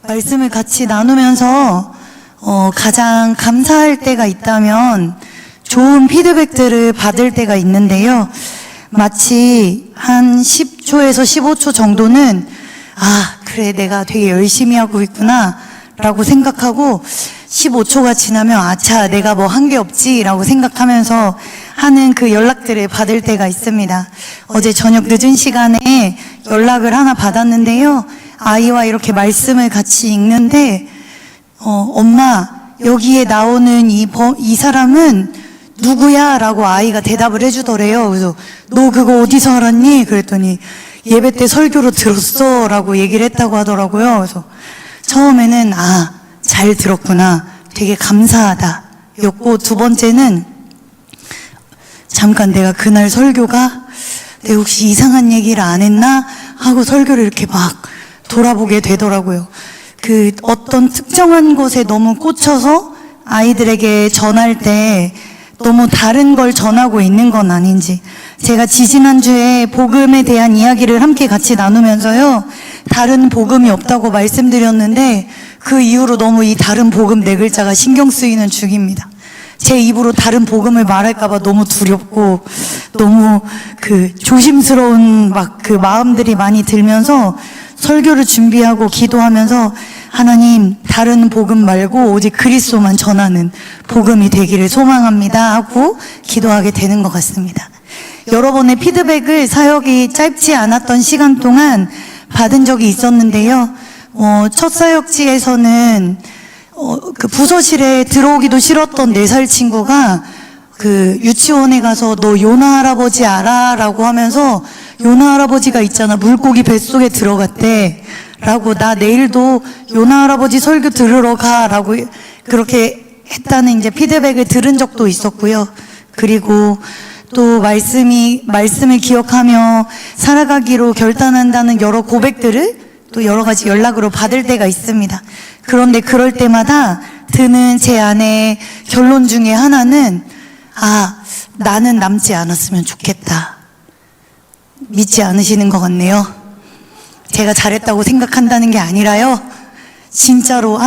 말씀을 같이 나누면서 가장 감사할 때가 있다면 좋은 피드백들을 받을 때가 있는데요. 마치 한 10초에서 15초 정도는 그래, 내가 되게 열심히 하고 있구나 라고 생각하고 15초가 지나면 아차, 내가 뭐 한 게 없지 라고 생각하면서 하는 그 연락들을 받을 때가 있습니다. 어제 저녁 늦은 시간에 연락을 하나 받았는데요. 아이와 이렇게 말씀을 같이 읽는데 엄마, 여기에 나오는 이 사람은 누구야? 라고 아이가 대답을 해주더래요. 그래서 너 그거 어디서 알았니? 그랬더니 예배 때 설교로 들었어 라고 얘기를 했다고 하더라고요. 그래서 처음에는 잘 들었구나, 되게 감사하다 였고, 두 번째는 잠깐 내가 그날 설교가 내가 혹시 이상한 얘기를 안 했나 하고 설교를 이렇게 막 돌아보게 되더라고요. 그 어떤 특정한 것에 너무 꽂혀서 아이들에게 전할 때 너무 다른 걸 전하고 있는 건 아닌지, 제가 지지난주에 복음에 대한 이야기를 함께 같이 나누면서요, 다른 복음이 없다고 말씀드렸는데 그 이후로 너무 이 다른 복음 네 글자가 신경 쓰이는 중입니다. 제 입으로 다른 복음을 말할까봐 너무 두렵고 너무 조심스러운 그 마음들이 많이 들면서 설교를 준비하고 기도하면서 하나님, 다른 복음 말고 오직 그리스도만 전하는 복음이 되기를 소망합니다 하고 기도하게 되는 것 같습니다. 여러 번의 피드백을 사역이 짧지 않았던 시간 동안 받은 적이 있었는데요. 첫 사역지에서는 그 부서실에 들어오기도 싫었던 4살 친구가 그 유치원에 가서 너 요나 할아버지 알아? 라고 하면서 요나 할아버지가 있잖아, 물고기 뱃속에 들어갔대 라고, 나 내일도 요나 할아버지 설교 들으러 가 라고 그렇게 했다는 이제 피드백을 들은 적도 있었고요. 그리고 또 말씀을 기억하며 살아가기로 결단한다는 여러 고백들을 또 여러 가지 연락으로 받을 때가 있습니다. 그런데 그럴 때마다 드는 제 안에 결론 중에 하나는 나는 남지 않았으면 좋겠다. 믿지 않으시는 것 같네요. 제가 잘했다고 생각한다는 게 아니라요, 진짜로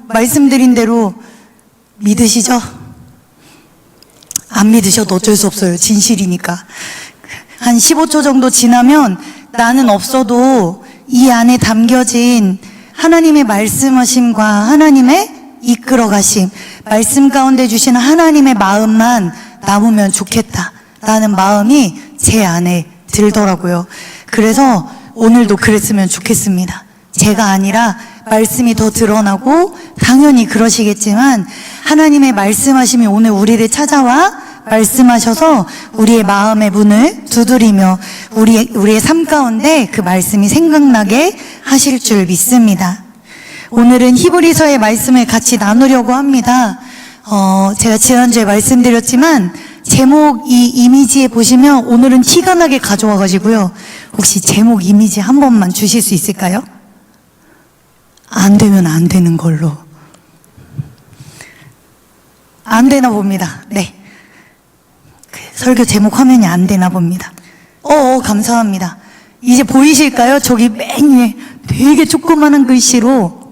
말씀드린 대로 믿으시죠? 안 믿으셔도 어쩔 수 없어요. 진실이니까. 한 15초 정도 지나면 나는 없어도 이 안에 담겨진 하나님의 말씀하심과 하나님의 이끌어가심, 말씀 가운데 주시는 하나님의 마음만 남으면 좋겠다 라는 마음이 제 안에 들더라고요. 그래서 오늘도 그랬으면 좋겠습니다. 제가 아니라 말씀이 더 드러나고, 당연히 그러시겠지만 하나님의 말씀하심이 오늘 우리를 찾아와 말씀하셔서 우리의 마음의 문을 두드리며 우리의 삶 가운데 그 말씀이 생각나게 하실 줄 믿습니다. 오늘은 히브리서의 말씀을 같이 나누려고 합니다. 제가 지난주에 말씀드렸지만 제목 이 이미지에 보시면 오늘은 티가 나게 가져와 가지고요, 혹시 제목 이미지 한 번만 주실 수 있을까요? 안 되면 안 되는 걸로. 안 되나 봅니다. 네, 설교 제목 화면이 안 되나 봅니다. 감사합니다. 이제 보이실까요? 저기 맨 위에 되게 조그마한 글씨로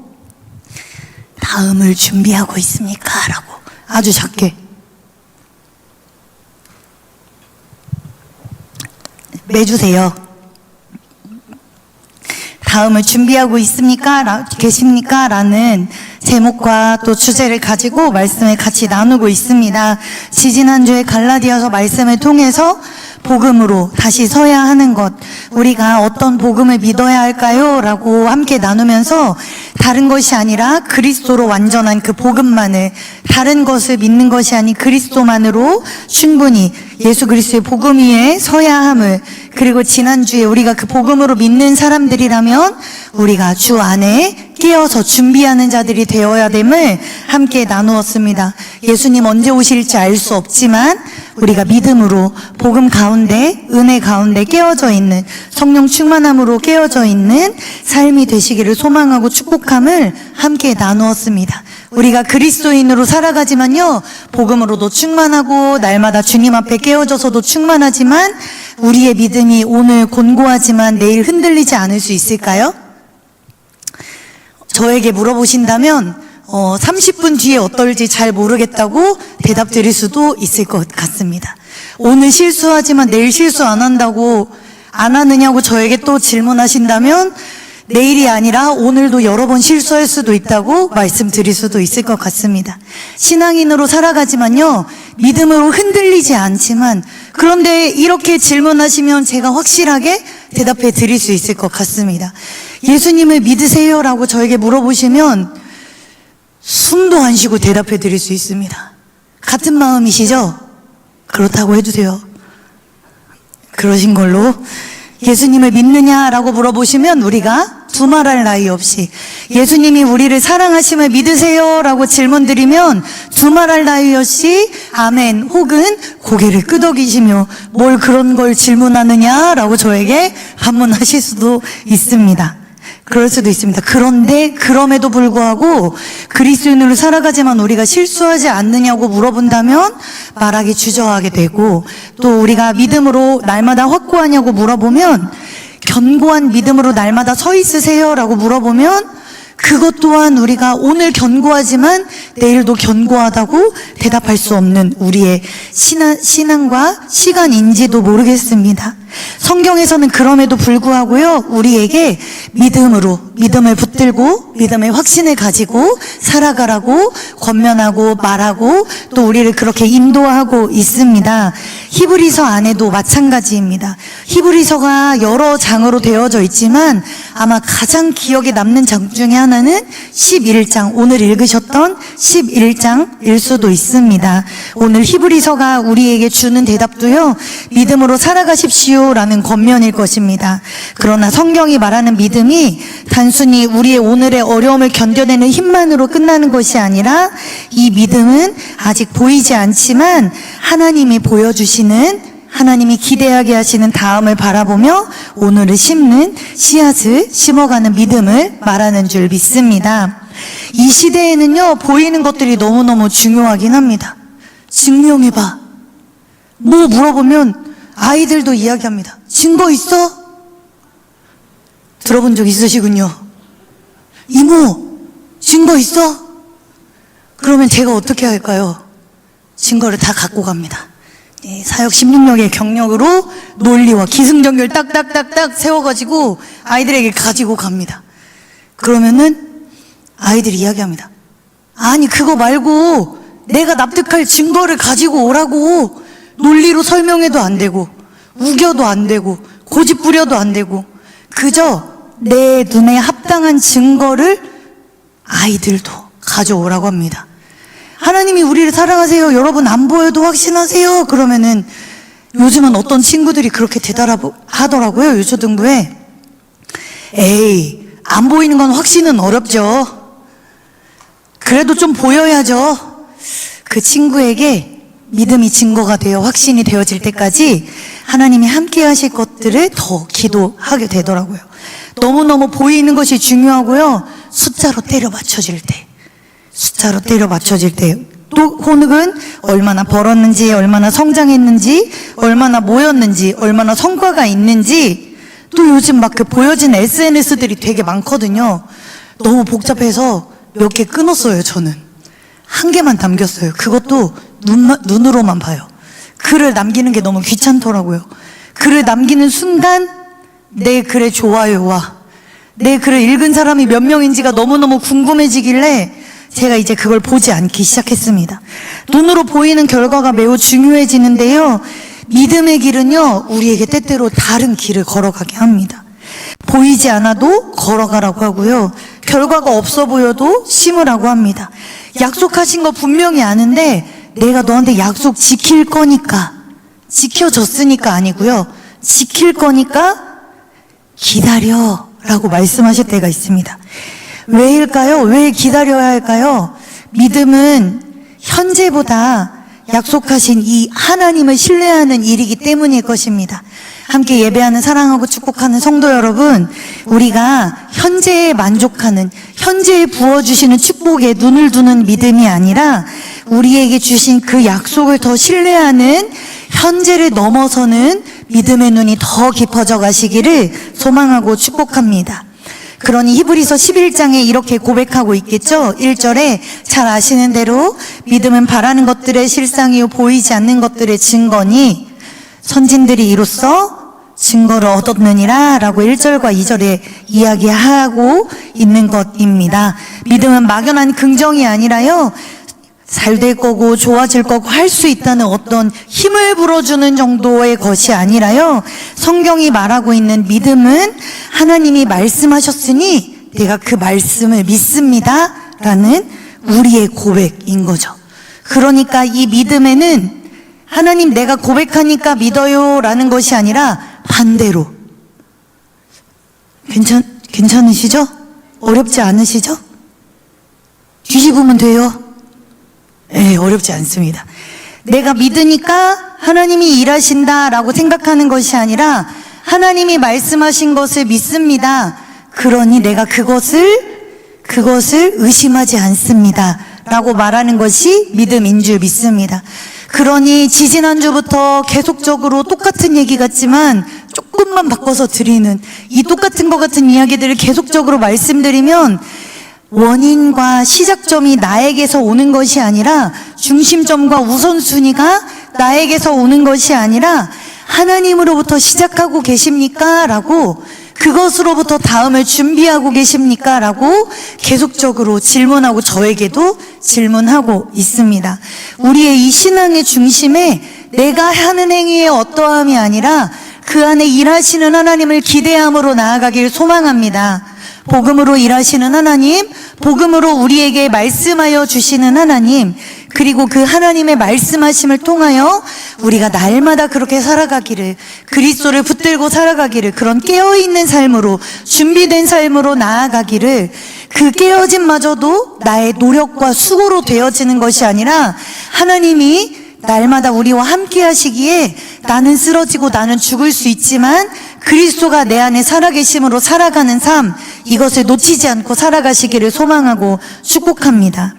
다음을 준비하고 있습니까? 라고 아주 작게 내주세요. 다음을 준비하고 계십니까? 라는 제목과 또 주제를 가지고 말씀을 같이 나누고 있습니다. 지지난주에 갈라디아서 말씀을 통해서 복음으로 다시 서야 하는 것, 우리가 어떤 복음을 믿어야 할까요? 라고 함께 나누면서 다른 것이 아니라 그리스도로 완전한 그 복음만을, 다른 것을 믿는 것이 아닌 그리스도만으로 충분히 예수 그리스도의 복음 위에 서야 함을, 그리고 지난주에 우리가 그 복음으로 믿는 사람들이라면 우리가 주 안에 깨어서 준비하는 자들이 되어야 됨을 함께 나누었습니다. 예수님 언제 오실지 알 수 없지만 우리가 믿음으로 복음 가운데, 은혜 가운데 깨어져 있는, 성령 충만함으로 깨어져 있는 삶이 되시기를 소망하고 축복함을 함께 나누었습니다. 우리가 그리스도인으로 살아가지만요, 복음으로도 충만하고 날마다 주님 앞에 깨어져서도 충만하지만 우리의 믿음이 오늘 곤고하지만 내일 흔들리지 않을 수 있을까요? 저에게 물어보신다면 30분 뒤에 어떨지 잘 모르겠다고 대답 드릴 수도 있을 것 같습니다. 오늘 실수하지만 내일 실수 안 한다고 안 하느냐고 저에게 또 질문하신다면 내일이 아니라 오늘도 여러 번 실수할 수도 있다고 말씀드릴 수도 있을 것 같습니다. 신앙인으로 살아가지만요, 믿음으로 흔들리지 않지만, 그런데 이렇게 질문하시면 제가 확실하게 대답해 드릴 수 있을 것 같습니다. 예수님을 믿으세요라고 저에게 물어보시면 숨도 안 쉬고 대답해 드릴 수 있습니다. 같은 마음이시죠? 그렇다고 해주세요. 그러신 걸로. 예수님을 믿느냐라고 물어보시면 우리가 두말할 나위 없이, 예수님이 우리를 사랑하심을 믿으세요라고 질문드리면 두말할 나위 없이 아멘 혹은 고개를 끄덕이시며 뭘 그런 걸 질문하느냐라고 저에게 반문하실 수도 있습니다. 그럴 수도 있습니다. 그런데 그럼에도 불구하고 그리스도인으로 살아가지만 우리가 실수하지 않느냐고 물어본다면 말하기 주저하게 되고, 또 우리가 믿음으로 날마다 확고하냐고 물어보면, 견고한 믿음으로 날마다 서 있으세요라고 물어보면 그것 또한 우리가 오늘 견고하지만 내일도 견고하다고 대답할 수 없는 우리의 신앙과 시간인지도 모르겠습니다. 성경에서는 그럼에도 불구하고요, 우리에게 믿음을 붙들고 믿음의 확신을 가지고 살아가라고 권면하고 말하고 또 우리를 그렇게 인도하고 있습니다. 히브리서 안에도 마찬가지입니다. 히브리서가 여러 장으로 되어져 있지만 아마 가장 기억에 남는 장 중에 하나는 11장, 오늘 읽으셨던 11장일 수도 있습니다. 오늘 히브리서가 우리에게 주는 대답도요, 믿음으로 살아가십시오 라는 권면일 것입니다. 그러나 성경이 말하는 믿음이 단순히 우리의 오늘의 어려움을 견뎌내는 힘만으로 끝나는 것이 아니라, 이 믿음은 아직 보이지 않지만 하나님이 보여주시는, 하나님이 기대하게 하시는 다음을 바라보며 오늘을 심는 씨앗을 심어가는 믿음을 말하는 줄 믿습니다. 이 시대에는요, 보이는 것들이 너무너무 중요하긴 합니다. 증명해봐. 뭐 물어보면 아이들도 이야기합니다. 증거 있어? 들어본 적 있으시군요. 이모, 증거 있어? 그러면 제가 어떻게 할까요? 증거를 다 갖고 갑니다. 사역 16년의 경력으로 논리와 기승전결 딱딱딱딱 세워가지고 아이들에게 가지고 갑니다. 그러면은 아이들이 이야기합니다. 아니, 그거 말고 내가 납득할 증거를 가지고 오라고. 논리로 설명해도 안 되고 우겨도 안 되고 고집 부려도 안 되고 그저 내 눈에 합당한 증거를 아이들도 가져오라고 합니다. 하나님이 우리를 사랑하세요, 여러분 안 보여도 확신하세요, 그러면은 요즘은 어떤 친구들이 그렇게 대답하더라고요. 유초등부에 에이, 안 보이는 건 확신은 어렵죠. 그래도 좀 보여야죠. 그 친구에게 믿음이 증거가 되어 확신이 되어질 때까지 하나님이 함께 하실 것들을 더 기도하게 되더라고요. 너무너무 보이는 것이 중요하고요, 숫자로 때려 맞춰질 때, 또 혼흙은 얼마나 벌었는지, 얼마나 성장했는지, 얼마나 모였는지, 얼마나 성과가 있는지, 또 요즘 막 그 보여진 SNS들이 되게 많거든요. 너무 복잡해서 몇 개 끊었어요. 저는 한 개만 남겼어요. 그것도 눈으로만 봐요. 글을 남기는 게 너무 귀찮더라고요. 글을 남기는 순간 내 글의 좋아요와 내 글을 읽은 사람이 몇 명인지가 너무너무 궁금해지길래 제가 이제 그걸 보지 않기 시작했습니다. 눈으로 보이는 결과가 매우 중요해지는데요, 믿음의 길은요, 우리에게 때때로 다른 길을 걸어가게 합니다. 보이지 않아도 걸어가라고 하고요, 결과가 없어 보여도 심으라고 합니다. 약속하신 거 분명히 아는데 내가 너한테 약속 지킬 거니까, 지켜줬으니까 아니고요, 지킬 거니까 기다려 라고 말씀하실 때가 있습니다. 왜일까요? 왜 기다려야 할까요? 믿음은 현재보다 약속하신 이 하나님을 신뢰하는 일이기 때문일 것입니다. 함께 예배하는 사랑하고 축복하는 성도 여러분, 우리가 현재에 만족하는, 현재에 부어주시는 축복에 눈을 두는 믿음이 아니라 우리에게 주신 그 약속을 더 신뢰하는, 현재를 넘어서는 믿음의 눈이 더 깊어져 가시기를 소망하고 축복합니다. 그러니 히브리서 11장에 이렇게 고백하고 있겠죠. 1절에 잘 아시는 대로 믿음은 바라는 것들의 실상이요 보이지 않는 것들의 증거니 선진들이 이로써 증거를 얻었느니라 라고 1절과 2절에 이야기하고 있는 것입니다. 믿음은 막연한 긍정이 아니라요, 잘 될 거고 좋아질 거고 할 수 있다는 어떤 힘을 불어주는 정도의 것이 아니라요, 성경이 말하고 있는 믿음은 하나님이 말씀하셨으니 내가 그 말씀을 믿습니다 라는 우리의 고백인 거죠. 그러니까 이 믿음에는 하나님 내가 고백하니까 믿어요 라는 것이 아니라 반대로, 괜찮으시죠? 어렵지 않으시죠? 뒤집으면 돼요. 네, 어렵지 않습니다. 내가 믿으니까 하나님이 일하신다라고 생각하는 것이 아니라 하나님이 말씀하신 것을 믿습니다. 그러니 내가 그것을 의심하지 않습니다 라고 말하는 것이 믿음인 줄 믿습니다. 그러니 지지난주부터 계속적으로 똑같은 얘기 같지만 조금만 바꿔서 드리는 이 똑같은 것 같은 이야기들을 계속적으로 말씀드리면 원인과 시작점이 나에게서 오는 것이 아니라, 중심점과 우선순위가 나에게서 오는 것이 아니라 하나님으로부터 시작하고 계십니까? 라고, 그것으로부터 다음을 준비하고 계십니까? 라고 계속적으로 질문하고 저에게도 질문하고 있습니다. 우리의 이 신앙의 중심에 내가 하는 행위의 어떠함이 아니라 그 안에 일하시는 하나님을 기대함으로 나아가길 소망합니다. 복음으로 일하시는 하나님, 복음으로 우리에게 말씀하여 주시는 하나님, 그리고 그 하나님의 말씀하심을 통하여 우리가 날마다 그렇게 살아가기를, 그리스도를 붙들고 살아가기를, 그런 깨어있는 삶으로, 준비된 삶으로 나아가기를, 그 깨어짐마저도 나의 노력과 수고로 되어지는 것이 아니라 하나님이 날마다 우리와 함께 하시기에 나는 쓰러지고 나는 죽을 수 있지만 그리스도가 내 안에 살아계심으로 살아가는 삶, 이것을 놓치지 않고 살아가시기를 소망하고 축복합니다.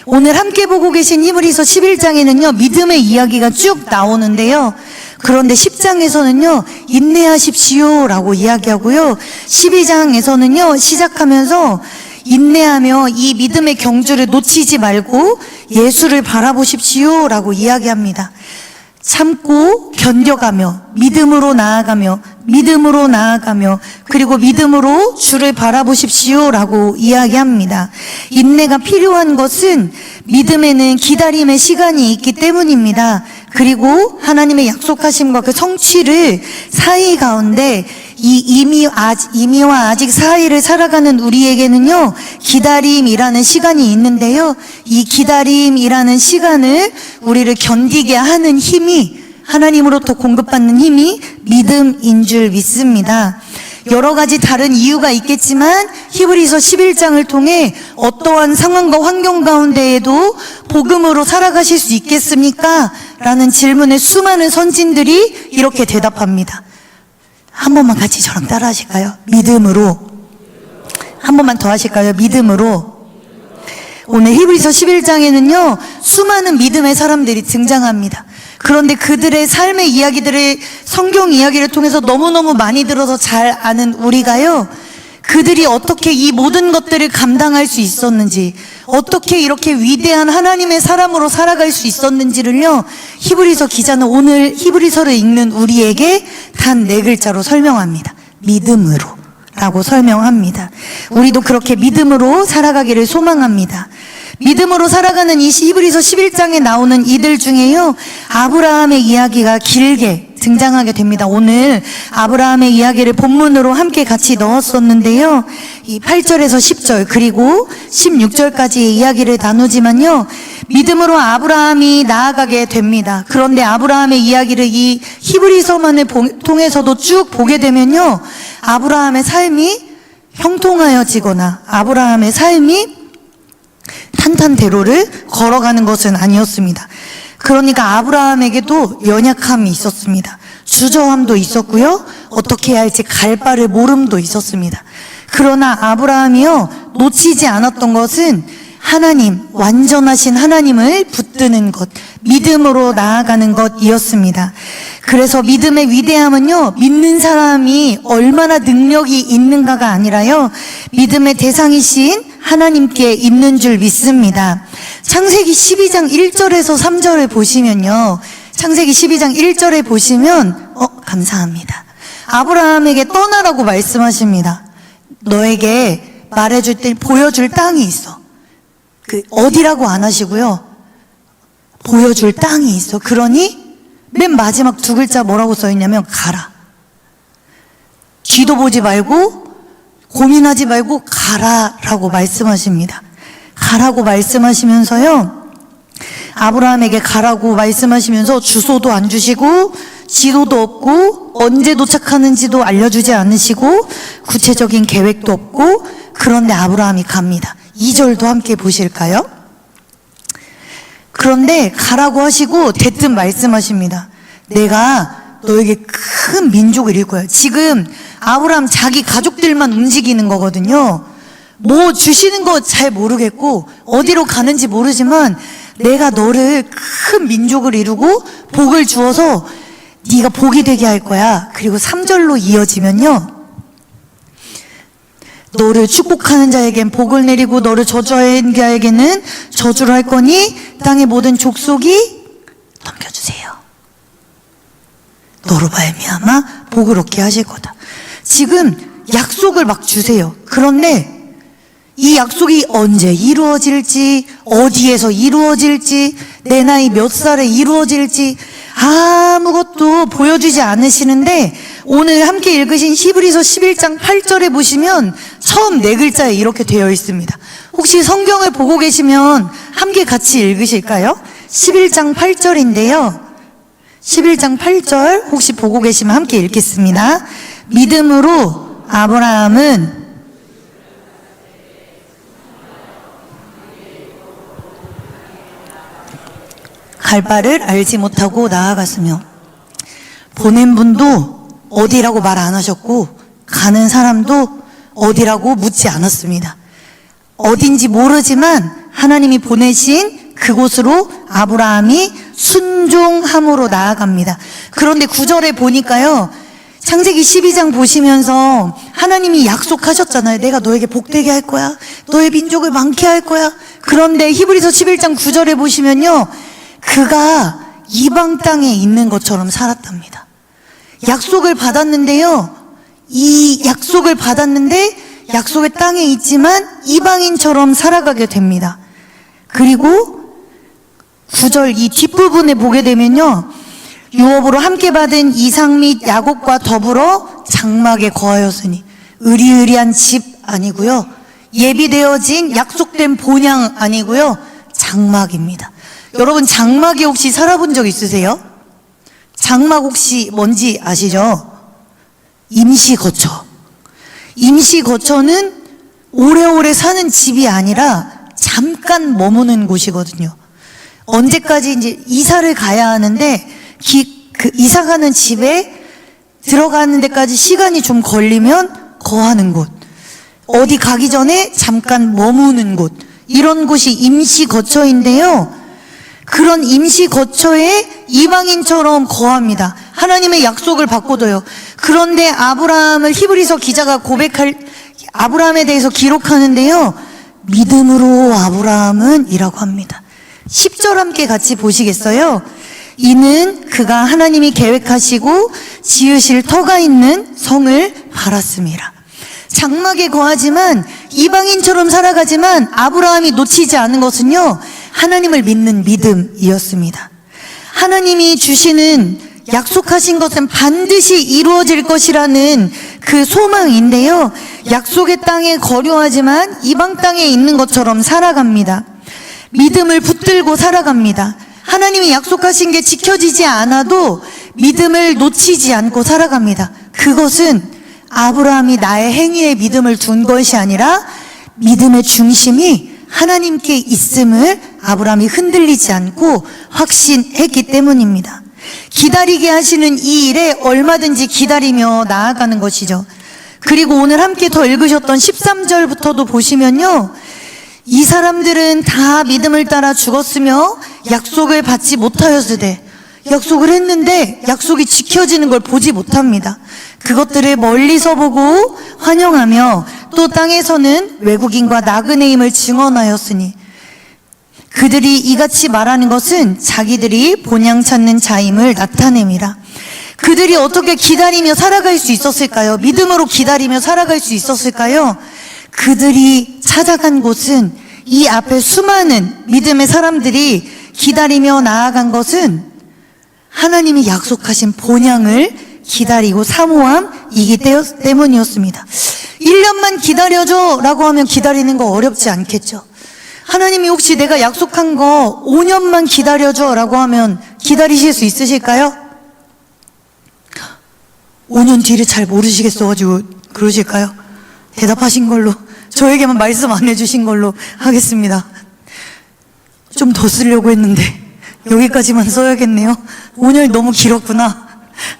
오늘 함께 보고 계신 히브리서 11장에는요 믿음의 이야기가 쭉 나오는데요, 그런데 10장에서는요 인내하십시오 라고 이야기하고요, 12장에서는요 시작하면서 인내하며 이 믿음의 경주를 놓치지 말고 예수를 바라보십시오 라고 이야기합니다. 참고 견뎌가며 믿음으로 나아가며 그리고 믿음으로 주를 바라보십시오 라고 이야기합니다. 인내가 필요한 것은 믿음에는 기다림의 시간이 있기 때문입니다. 그리고 하나님의 약속하심과 그 성취를 사이 가운데 이 이미와 아직 사이를 살아가는 우리에게는요 기다림이라는 시간이 있는데요, 이 기다림이라는 시간을 우리를 견디게 하는 힘이, 하나님으로부터 공급받는 힘이 믿음인 줄 믿습니다. 여러 가지 다른 이유가 있겠지만 히브리서 11장을 통해 어떠한 상황과 환경 가운데에도 복음으로 살아가실 수 있겠습니까? 라는 질문에 수많은 선진들이 이렇게 대답합니다. 한 번만 같이 저랑 따라 하실까요? 믿음으로. 한 번만 더 하실까요? 믿음으로. 오늘 히브리서 11장에는요 수많은 믿음의 사람들이 등장합니다. 그런데 그들의 삶의 이야기들을 성경 이야기를 통해서 너무너무 많이 들어서 잘 아는 우리가요, 그들이 어떻게 이 모든 것들을 감당할 수 있었는지, 어떻게 이렇게 위대한 하나님의 사람으로 살아갈 수 있었는지를요 히브리서 기자는 오늘 히브리서를 읽는 우리에게 단 4글자로 설명합니다. 믿음으로 라고 설명합니다. 우리도 그렇게 믿음으로 살아가기를 소망합니다. 믿음으로 살아가는 이 히브리서 11장에 나오는 이들 중에요 아브라함의 이야기가 길게 등장하게 됩니다. 오늘 아브라함의 이야기를 본문으로 함께 같이 넣었었는데요, 이 8절에서 10절 그리고 16절까지의 이야기를 나누지만요, 믿음으로 아브라함이 나아가게 됩니다. 그런데 아브라함의 이야기를 이 히브리서만을 통해서도 쭉 보게 되면요, 아브라함의 삶이 형통하여지거나 아브라함의 삶이 탄탄대로를 걸어가는 것은 아니었습니다. 그러니까 아브라함에게도 연약함이 있었습니다. 주저함도 있었고요, 어떻게 해야 할지 갈 바를 모름도 있었습니다. 그러나 아브라함이요 놓치지 않았던 것은 하나님, 완전하신 하나님을 붙드는 것, 믿음으로 나아가는 것이었습니다. 그래서 믿음의 위대함은요, 믿는 사람이 얼마나 능력이 있는가가 아니라요, 믿음의 대상이신 하나님께 있는 줄 믿습니다. 창세기 12장 1절에서 3절에 보시면요, 창세기 12장 1절에 보시면 감사합니다. 아브라함에게 떠나라고 말씀하십니다. 너에게 말해줄 때 보여줄 땅이 있어. 어디라고 안 하시고요, 보여줄 땅이 있어. 그러니 맨 마지막 두 글자 뭐라고 써있냐면 가라. 뒤도 보지 말고 고민하지 말고 가라라고 말씀하십니다. 가라고 말씀하시면서요, 아브라함에게 가라고 말씀하시면서 주소도 안 주시고 지도도 없고 언제 도착하는지도 알려주지 않으시고 구체적인 계획도 없고, 그런데 아브라함이 갑니다. 2절도 함께 보실까요? 그런데 가라고 하시고 대뜸 말씀하십니다. 내가 너에게 큰 민족을 이룰 거야. 지금 아브라함 자기 가족들만 움직이는 거거든요. 뭐 주시는 거 잘 모르겠고 어디로 가는지 모르지만 내가 너를 큰 민족을 이루고 복을 주어서 네가 복이 되게 할 거야. 그리고 3절로 이어지면요, 너를 축복하는 자에겐 복을 내리고 너를 저주하는 자에게는 저주를 할 거니 땅의 모든 족속이 넘겨주세요. 너로 말미암아 복을 얻게 하실 거다. 지금 약속을 막 주세요. 그런데 이 약속이 언제 이루어질지, 어디에서 이루어질지, 내 나이 몇 살에 이루어질지 아무것도 보여주지 않으시는데, 오늘 함께 읽으신 히브리서 11장 8절에 보시면 처음 네 글자에 이렇게 되어 있습니다. 혹시 성경을 보고 계시면 함께 같이 읽으실까요? 11장 8절인데요. 11장 8절 혹시 보고 계시면 함께 읽겠습니다. 믿음으로 아브라함은 갈 바를 알지 못하고 나아갔으며, 보낸 분도 어디라고 말 안 하셨고 가는 사람도 어디라고 묻지 않았습니다. 어딘지 모르지만 하나님이 보내신 그곳으로 아브라함이 순종함으로 나아갑니다. 그런데 9절에 보니까요, 창세기 12장 보시면서 하나님이 약속하셨잖아요. 내가 너에게 복되게 할 거야. 너의 민족을 많게 할 거야. 그런데 히브리서 11장 9절에 보시면요, 그가 이방 땅에 있는 것처럼 살았답니다. 약속을 받았는데요, 이 약속을 받았는데 약속의 땅에 있지만 이방인처럼 살아가게 됩니다. 그리고 9절 이 뒷부분에 보게 되면요, 유업으로 함께 받은 이삭 및 야곱과 더불어 장막에 거하였으니, 의리의리한 집 아니고요, 예비되어진 약속된 본향 아니고요, 장막입니다. 여러분, 장막에 혹시 살아본 적 있으세요? 장막 혹시 뭔지 아시죠? 임시거처. 임시거처는 오래오래 사는 집이 아니라 잠깐 머무는 곳이거든요. 언제까지 이제 이사를 가야 하는데 그 이사 가는 집에 들어가는 데까지 시간이 좀 걸리면 거하는 곳, 어디 가기 전에 잠깐 머무는 곳, 이런 곳이 임시거처인데요, 그런 임시거처에 이방인처럼 거합니다. 하나님의 약속을 받고도요. 그런데 아브라함을 히브리서 기자가 아브라함에 대해서 기록하는데요, 믿음으로 아브라함은 이라고 합니다. 10절 함께 같이 보시겠어요? 이는 그가 하나님이 계획하시고 지으실 터가 있는 성을 바랐습니다. 장막에 거하지만 이방인처럼 살아가지만 아브라함이 놓치지 않은 것은요, 하나님을 믿는 믿음이었습니다. 하나님이 주시는 약속하신 것은 반드시 이루어질 것이라는 그 소망인데요, 약속의 땅에 거류하지만 이방 땅에 있는 것처럼 살아갑니다. 믿음을 붙들고 살아갑니다. 하나님이 약속하신 게 지켜지지 않아도 믿음을 놓치지 않고 살아갑니다. 그것은 아브라함이 나의 행위에 믿음을 둔 것이 아니라 믿음의 중심이 하나님께 있음을 아브라함이 흔들리지 않고 확신했기 때문입니다. 기다리게 하시는 이 일에 얼마든지 기다리며 나아가는 것이죠. 그리고 오늘 함께 더 읽으셨던 13절부터도 보시면요, 이 사람들은 다 믿음을 따라 죽었으며 약속을 받지 못하였으되 약속을 했는데 약속이 지켜지는 걸 보지 못합니다. 그것들을 멀리서 보고 환영하며 또 땅에서는 외국인과 나그네임을 증언하였으니 그들이 이같이 말하는 것은 자기들이 본향 찾는 자임을 나타냄이라. 그들이 어떻게 기다리며 살아갈 수 있었을까요? 믿음으로 기다리며 살아갈 수 있었을까요? 그들이 찾아간 곳은, 이 앞에 수많은 믿음의 사람들이 기다리며 나아간 것은 하나님이 약속하신 본향을 기다리고 사모함이기 때문이었습니다. 1년만 기다려줘 라고 하면 기다리는 거 어렵지 않겠죠. 하나님이 혹시 내가 약속한 거 5년만 기다려줘 라고 하면 기다리실 수 있으실까요? 5년 뒤를 잘 모르시겠어가지고 그러실까요? 대답하신 걸로, 저에게만 말씀 안 해주신 걸로 하겠습니다. 좀 더 쓰려고 했는데 여기까지만 써야겠네요. 5년이 너무 길었구나.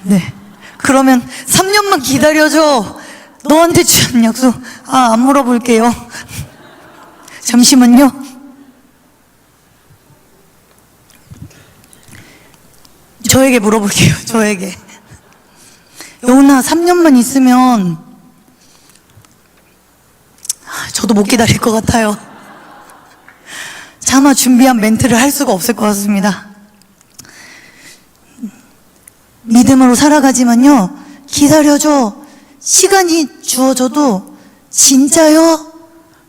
네, 그러면 3년만 기다려줘. 너한테 취한 약속. 안 물어볼게요. 잠시만요. 저에게 물어볼게요. 저에게. 영훈아, 3년만 있으면 저도 못 기다릴 것 같아요. 차마 준비한 멘트를 할 수가 없을 것 같습니다. 믿음으로 살아가지만요, 기다려줘, 시간이 주어져도 진짜요?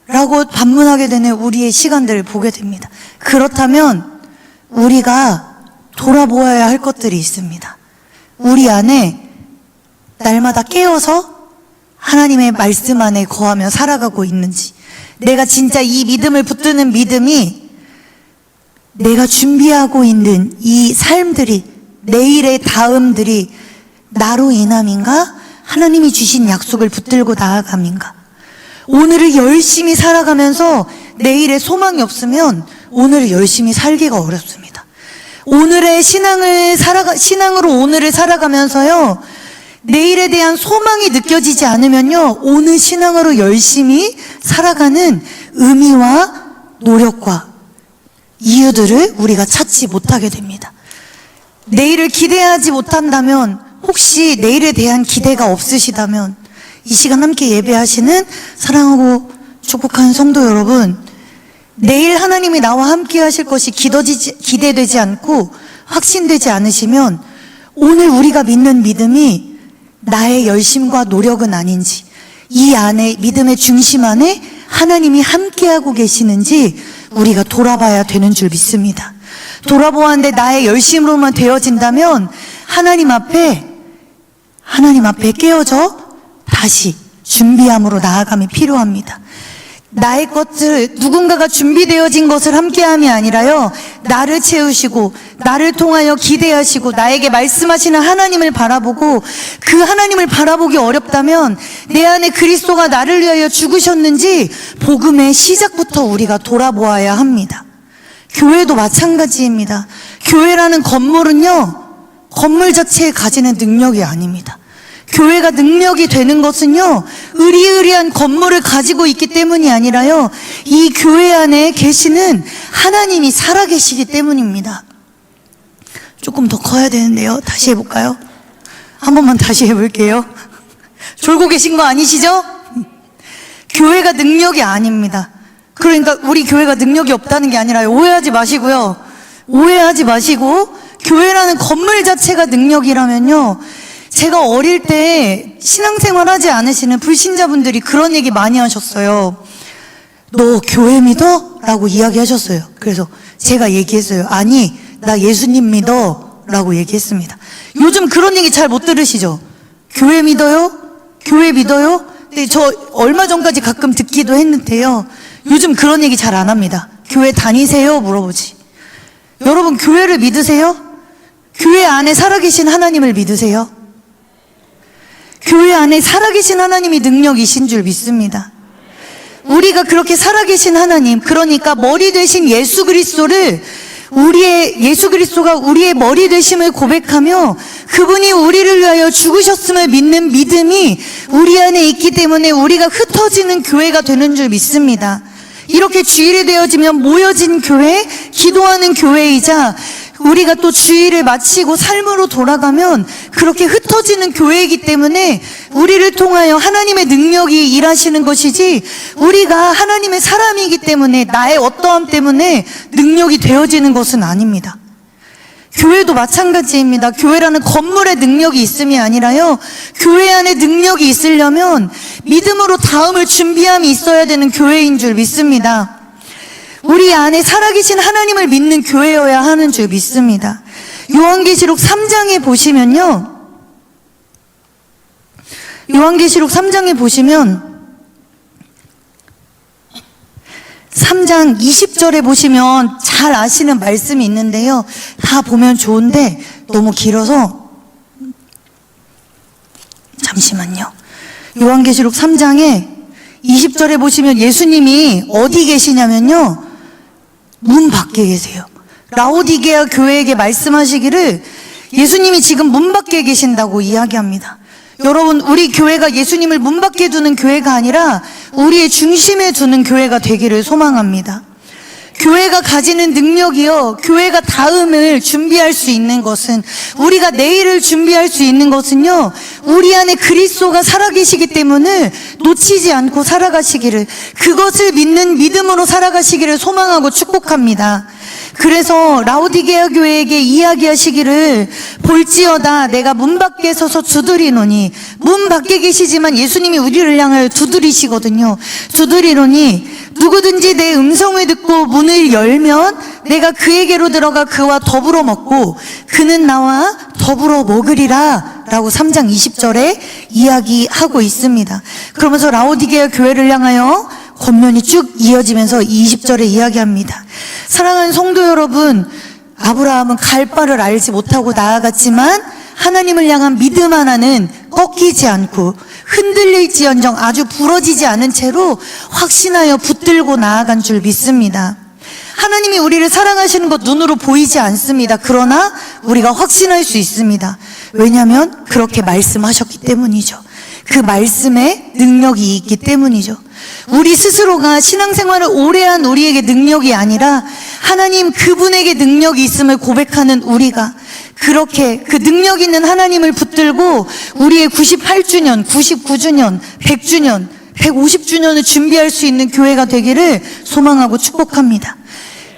라고 반문하게 되는 우리의 시간들을 보게 됩니다. 그렇다면 우리가 돌아보아야 할 것들이 있습니다. 우리 안에 날마다 깨어서 하나님의 말씀 안에 거하며 살아가고 있는지, 내가 진짜 이 믿음을 붙드는 믿음이 내가 준비하고 있는 이 삶들이, 내일의 다음들이 나로 인함인가? 하나님이 주신 약속을 붙들고 나아감인가? 오늘을 열심히 살아가면서 내일의 소망이 없으면 오늘을 열심히 살기가 어렵습니다. 오늘의 신앙으로 오늘을 살아가면서요, 내일에 대한 소망이 느껴지지 않으면요, 오늘 신앙으로 열심히 살아가는 의미와 노력과 이유들을 우리가 찾지 못하게 됩니다. 내일을 기대하지 못한다면, 혹시 내일에 대한 기대가 없으시다면 이 시간 함께 예배하시는 사랑하고 축복하는 성도 여러분, 내일 하나님이 나와 함께 하실 것이 기대되지 않고 확신되지 않으시면 오늘 우리가 믿는 믿음이 나의 열심과 노력은 아닌지, 이 안에, 믿음의 중심 안에 하나님이 함께하고 계시는지 우리가 돌아봐야 되는 줄 믿습니다. 돌아보았는데 나의 열심으로만 되어진다면 하나님 앞에 깨어져 다시 준비함으로 나아감이 필요합니다. 나의 것들, 누군가가 준비되어진 것을 함께함이 아니라요, 나를 채우시고 나를 통하여 기대하시고 나에게 말씀하시는 하나님을 바라보고, 그 하나님을 바라보기 어렵다면 내 안에 그리스도가 나를 위하여 죽으셨는지 복음의 시작부터 우리가 돌아보아야 합니다. 교회도 마찬가지입니다. 교회라는 건물은요, 건물 자체에 가지는 능력이 아닙니다. 교회가 능력이 되는 것은요, 으리으리한 건물을 가지고 있기 때문이 아니라요, 이 교회 안에 계시는 하나님이 살아계시기 때문입니다. 조금 더 커야 되는데요. 다시 해볼까요? 한 번만 다시 해볼게요. 졸고 계신 거 아니시죠? 교회가 능력이 아닙니다. 그러니까 우리 교회가 능력이 없다는 게 아니라요, 오해하지 마시고요. 오해하지 마시고, 교회라는 건물 자체가 능력이라면요, 제가 어릴 때 신앙생활 하지 않으시는 불신자분들이 그런 얘기 많이 하셨어요. 너 교회 믿어? 라고 이야기하셨어요. 그래서 제가 얘기했어요. 아니, 나 예수님 믿어 라고 얘기했습니다. 요즘 그런 얘기 잘 못 들으시죠? 교회 믿어요? 교회 믿어요? 근데 저 얼마 전까지 가끔 듣기도 했는데요, 요즘 그런 얘기 잘 안 합니다. 교회 다니세요? 물어보지. 여러분, 교회를 믿으세요? 교회 안에 살아계신 하나님을 믿으세요? 교회 안에 살아계신 하나님이 능력이신 줄 믿습니다. 우리가 그렇게 살아계신 하나님, 그러니까 머리 되신 예수 그리스도를, 예수 그리스도가 우리의 머리 되심을 고백하며 그분이 우리를 위하여 죽으셨음을 믿는 믿음이 우리 안에 있기 때문에 우리가 흩어지는 교회가 되는 줄 믿습니다. 이렇게 주일이 되어지면 모여진 교회, 기도하는 교회이자 우리가 또 주일을 마치고 삶으로 돌아가면 그렇게 흩어지는 교회이기 때문에 우리를 통하여 하나님의 능력이 일하시는 것이지, 우리가 하나님의 사람이기 때문에 나의 어떠함 때문에 능력이 되어지는 것은 아닙니다. 교회도 마찬가지입니다. 교회라는 건물에 능력이 있음이 아니라요, 교회 안에 능력이 있으려면 믿음으로 다음을 준비함이 있어야 되는 교회인 줄 믿습니다. 우리 안에 살아계신 하나님을 믿는 교회여야 하는 줄 믿습니다. 요한계시록 3장에 보시면요, 요한계시록 3장에 보시면 3장 20절에 보시면 잘 아시는 말씀이 있는데요, 다 보면 좋은데 너무 길어서 잠시만요. 요한계시록 3장에 20절에 보시면 예수님이 어디 계시냐면요, 문 밖에 계세요. 라오디게아 교회에게 말씀하시기를 예수님이 지금 문 밖에 계신다고 이야기합니다. 여러분, 우리 교회가 예수님을 문 밖에 두는 교회가 아니라 우리의 중심에 두는 교회가 되기를 소망합니다. 교회가 가지는 능력이요, 교회가 다음을 준비할 수 있는 것은, 우리가 내일을 준비할 수 있는 것은요, 우리 안에 그리스도가 살아계시기 때문에 놓치지 않고 살아가시기를, 그것을 믿는 믿음으로 살아가시기를 소망하고 축복합니다. 그래서 라오디게아 교회에게 이야기하시기를, 볼지어다 내가 문 밖에 서서 두드리노니, 문 밖에 계시지만 예수님이 우리를 향하여 두드리시거든요. 두드리노니 누구든지 내 음성을 듣고 문을 열면 내가 그에게로 들어가 그와 더불어 먹고 그는 나와 더불어 먹으리라 라고 3장 20절에 이야기하고 있습니다. 그러면서 라오디게아 교회를 향하여 겉면이 쭉 이어지면서 20절에 이야기합니다. 사랑하는 성도 여러분, 아브라함은 갈 바를 알지 못하고 나아갔지만 하나님을 향한 믿음 하나는 꺾이지 않고 흔들릴지언정 아주 부러지지 않은 채로 확신하여 붙들고 나아간 줄 믿습니다. 하나님이 우리를 사랑하시는 것 눈으로 보이지 않습니다. 그러나 우리가 확신할 수 있습니다. 왜냐하면 그렇게 말씀하셨기 때문이죠. 그 말씀에 능력이 있기 때문이죠. 우리 스스로가 신앙생활을 오래 한 우리에게 능력이 아니라 하나님 그분에게 능력이 있음을 고백하는 우리가, 그렇게 그 능력 있는 하나님을 붙들고 우리의 98주년, 99주년, 100주년, 150주년을 준비할 수 있는 교회가 되기를 소망하고 축복합니다.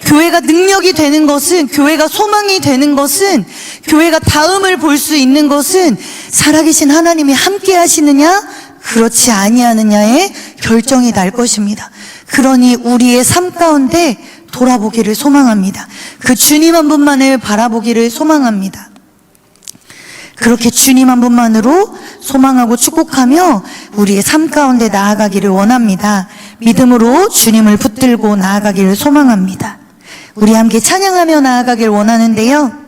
교회가 능력이 되는 것은, 교회가 소망이 되는 것은, 교회가 다음을 볼 수 있는 것은 살아계신 하나님이 함께 하시느냐 그렇지 아니하느냐에 결정이 날 것입니다. 그러니 우리의 삶 가운데 돌아보기를 소망합니다. 그 주님 한 분만을 바라보기를 소망합니다. 그렇게 주님 한 분만으로 소망하고 축복하며 우리의 삶 가운데 나아가기를 원합니다. 믿음으로 주님을 붙들고 나아가기를 소망합니다. 우리 함께 찬양하며 나아가길 원하는데요,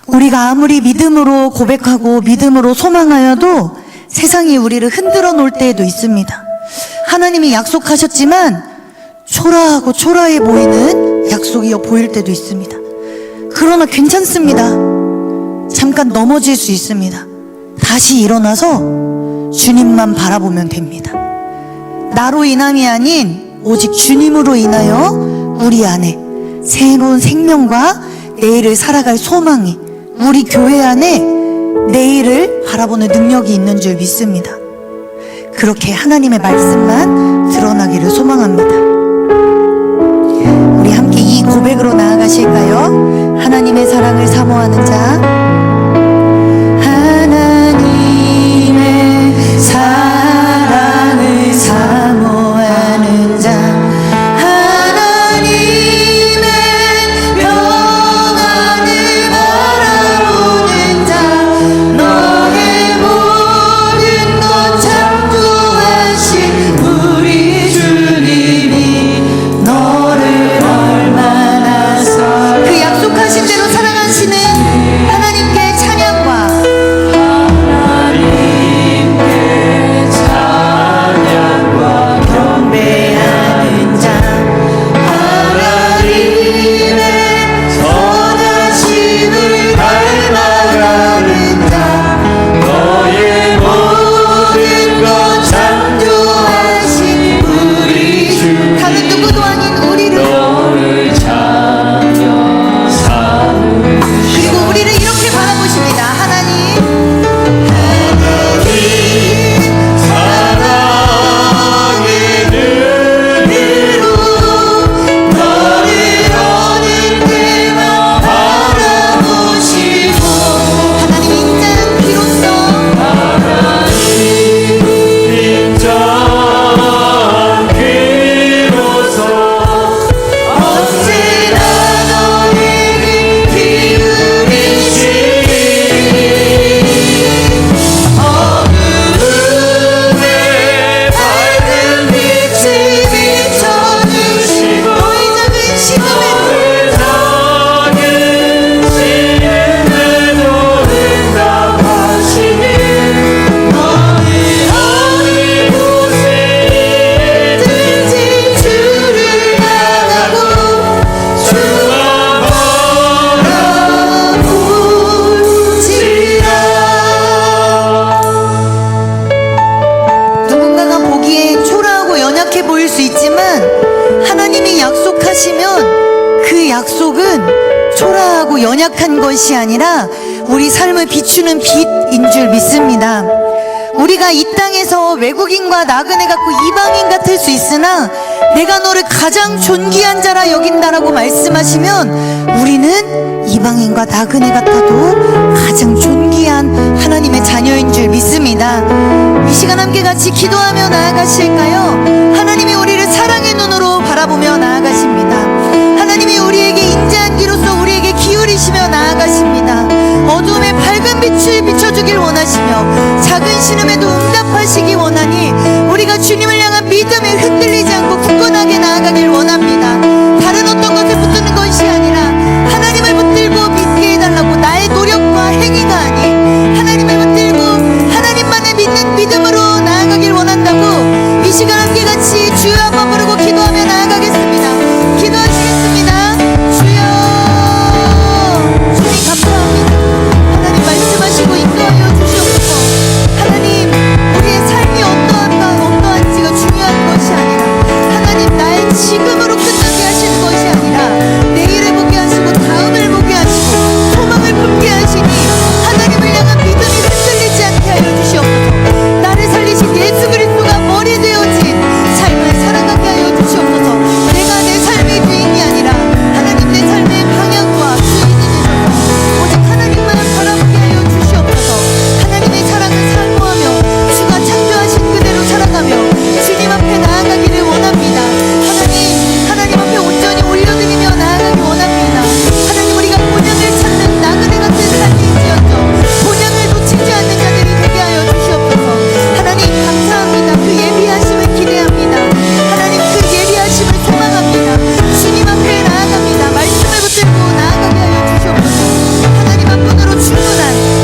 우리가 아무리 믿음으로 고백하고 믿음으로 소망하여도 세상이 우리를 흔들어 놓을 때에도 있습니다. 하나님이 약속하셨지만 초라하고 초라해 보이는 약속이 보일 때도 있습니다. 그러나 괜찮습니다. 잠깐 넘어질 수 있습니다. 다시 일어나서 주님만 바라보면 됩니다. 나로 인함이 아닌 오직 주님으로 인하여 우리 안에 새로운 생명과 내일을 살아갈 소망이, 우리 교회 안에 내일을 바라보는 능력이 있는 줄 믿습니다. 그렇게 하나님의 말씀만 드러나기를 소망합니다. 우리 함께 이 고백으로 나아가실까요? 하나님의 사랑을 사모하는 자, 하나님의 사랑을 사모하는 자, 약속하시면 그 약속은 초라하고 연약한 것이 아니라 우리 삶을 비추는 빛인 줄 믿습니다. 우리가 이 땅에서 외국인과 나그네 같고 이방인 같을 수 있으나 내가 너를 가장 존귀한 자라 여긴다라고 말씀하시면 우리는 이방인과 나그네 같아도 가장 존귀한 하나님의 자녀인 줄 믿습니다. 이 시간 함께 같이 기도하며 나아가실까요? 하나님이 우리를 사랑의 눈으로 바라보며 나아가십니다. 하나님이 우리에게 인자한 귀로서 우리에게 기울이시며 나아가십니다. 어두움에 밝은 빛을 비춰주길 원하시며 작은 신음에도 응답하시기 원하니 우리가 주님을 향한 믿음에 흔들리지 않고 굳건하게 나아가길 원합니다. 다른 어떤 것을 붙드는 것이 아니라 하나님을 붙들고 믿게 해달라고 나의 노력과 행위가 아닌 하나님을 붙들고 하나님만을 믿는 믿음으로 나아가길 원한다고 이 시간 함께 같이 주여 한번 부르고 기도하며 나아가겠습니다. 기도하시겠습니다. 주여, 주님 감사합니다. 하나님 말씀하시고 인도하여 주시옵소서. 하나님 우리의 삶이 어떠한지가 중요한 것이 아니라 하나님 나의 지금으로 끝나게 하시는 것이 아니라 내일을 보게 하시고 다음을 보게 하시고 소망을 품게 하시니 하나님을 향한 믿음이 흔들리지 않게 하여 주시옵소서. 나를 살리신 예수 그리스도가 머리 되어진 삶을 살아가게 하여 주시옵소서. 내가 내 삶의 주인이 아니라 하나님 내 삶의 방향과 주인이 되셔서 오직 하나님만 바라보게 하여 주시옵소서. 하나님의 사랑을 사모하며 주가 창조하신 그대로 살아가며 주님 앞에 나아가기를 원합니다. 하나님 앞에 온전히 올려드리며 나아가기 원합니다. 하나님 우리가 본향을 찾는 나그네 같은 삶일지언정 본향을 놓치지 않는 자들이 되게 하여 주시옵소서. 하나님 감사합니다. 그 예비하심을 기대합니다. 하나님 그 예비하심을 소망합니다. 주님 앞에 나아갑니다. 말씀을 붙들고 나아가게 하여 주시옵소서. 하나님 앞으로 충분한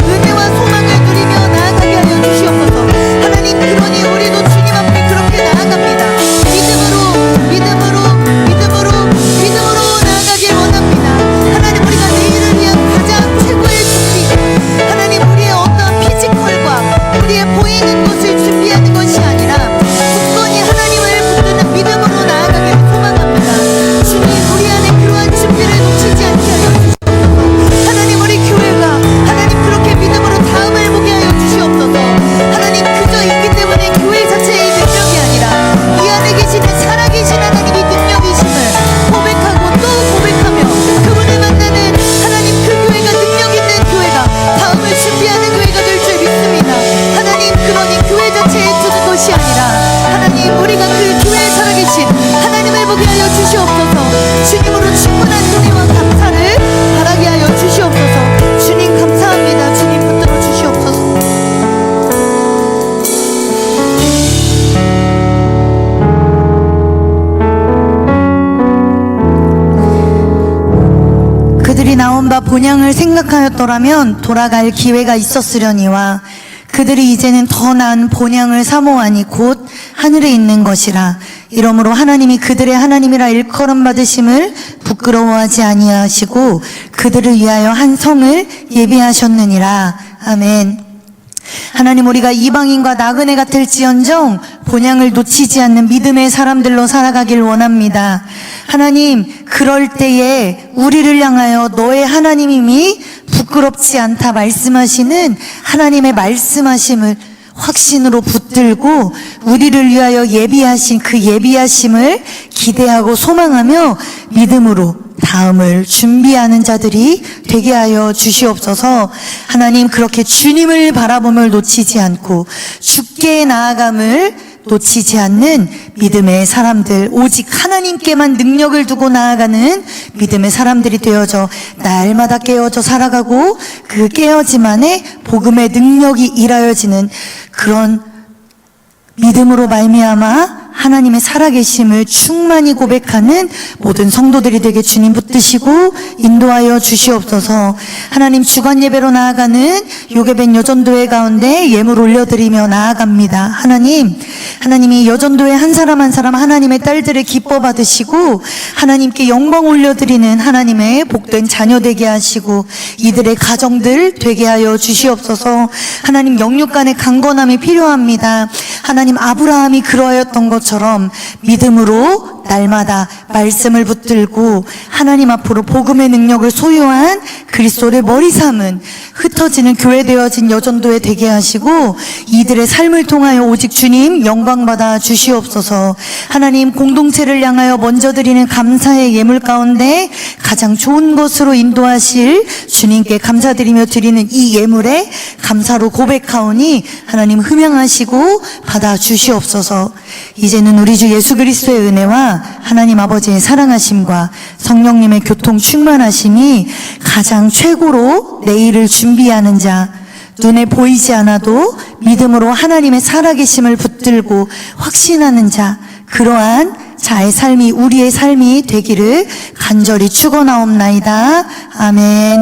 은혜와 소망을 누리며 나아가게 하여 주시옵소서. 하나님 그러니 우리도 주님 앞에 그렇게 나아갑니다. 믿음으로 나아가길 원합니다. 하나님 우리가 내일을 위한 가장 최고의 준비 하나님 우리의 어떤 피지컬과 우리의 보이는 것을 준비하는 것이 아니라 굳건히 하나님을 붙드는 믿음으로 나아가기를 소망합니다. 주님 우리 안에 그러한 준비를 놓치지 않게 하여 주시옵소서. 하나님 우리 교회가 하나님 그렇게 믿음으로 다음을 보게 하여 주시옵소서. 하나님 그저 있기 때문에 교회 자체의 능력이 아니라 이 안에 계시는 살아계신 하나님이 능력이심을 고백하고 또 고백하며 그분을 만나는 하나님 그 교회가 능력 있는 교회가 다음을 준비하는 교회가 될 줄 믿습니다. 하나님 그러니 교회 자체에 두는 것이 아니라 하나님 우리가 그 교회에 살아계신 하나님을 보게 하여 주시옵소서. 주님으로 충분한 은혜와 감사를 바라게 하여 주시옵소서. 주님 감사합니다. 주님 붙들어 주시옵소서. 그들이 나온 바 본향을 생각하였더라면 돌아갈 기회가 있었으려니와 그들이 이제는 더 나은 본향을 사모하니 곧 하늘에 있는 것이라. 이러므로 하나님이 그들의 하나님이라 일컬음 받으심을 부끄러워하지 아니하시고 그들을 위하여 한 성을 예비하셨느니라. 아멘. 하나님 우리가 이방인과 나그네 같을지언정 본향을 놓치지 않는 믿음의 사람들로 살아가길 원합니다. 하나님 그럴 때에 우리를 향하여 너의 하나님임이 부끄럽지 않다 말씀하시는 하나님의 말씀하심을 확신으로 붙들고 우리를 위하여 예비하신 그 예비하심을 기대하고 소망하며 믿음으로 다음을 준비하는 자들이 되게 하여 주시옵소서. 하나님 그렇게 주님을 바라봄을 놓치지 않고 주께 나아감을 놓치지 않는 믿음의 사람들, 오직 하나님께만 능력을 두고 나아가는 믿음의 사람들이 되어져 날마다 깨어져 살아가고 그 깨어짐 안에 복음의 능력이 일하여지는 그런 믿음으로 말미암아 하나님의 살아계심을 충만히 고백하는 모든 성도들이 되게 주님 붙드시고 인도하여 주시옵소서. 하나님 주간 예배로 나아가는 요괴벤 여전도회 가운데 예물 올려드리며 나아갑니다. 하나님이 여전도회 한 사람 한 사람 하나님의 딸들을 기뻐 받으시고 하나님께 영광 올려드리는 하나님의 복된 자녀 되게 하시고 이들의 가정들 되게 하여 주시옵소서. 하나님 영육 간의 강건함이 필요합니다. 하나님 아브라함이 그러하였던 것처럼 믿음으로 날마다 말씀을 붙들고 하나님 앞으로 복음의 능력을 소유한 그리스도를 머리 삼은 흩어지는 교회 되어진 여전도에 되게 하시고 이들의 삶을 통하여 오직 주님 영광받아 주시옵소서. 하나님, 공동체를 향하여 먼저 드리는 감사의 예물 가운데 가장 좋은 것으로 인도하실 주님께 감사드리며 드리는 이 예물에 감사로 고백하오니 하나님 흠양하시고 받아 주시옵소서. 이제는 우리 주 예수 그리스도의 은혜와 하나님 아버지의 사랑하심과 성령님의 교통 충만하심이 가장 최고로 내일을 준비하는 자, 눈에 보이지 않아도 믿음으로 하나님의 살아계심을 붙들고 확신하는 자, 그러한 자의 삶이 우리의 삶이 되기를 간절히 축원하옵나이다. 아멘.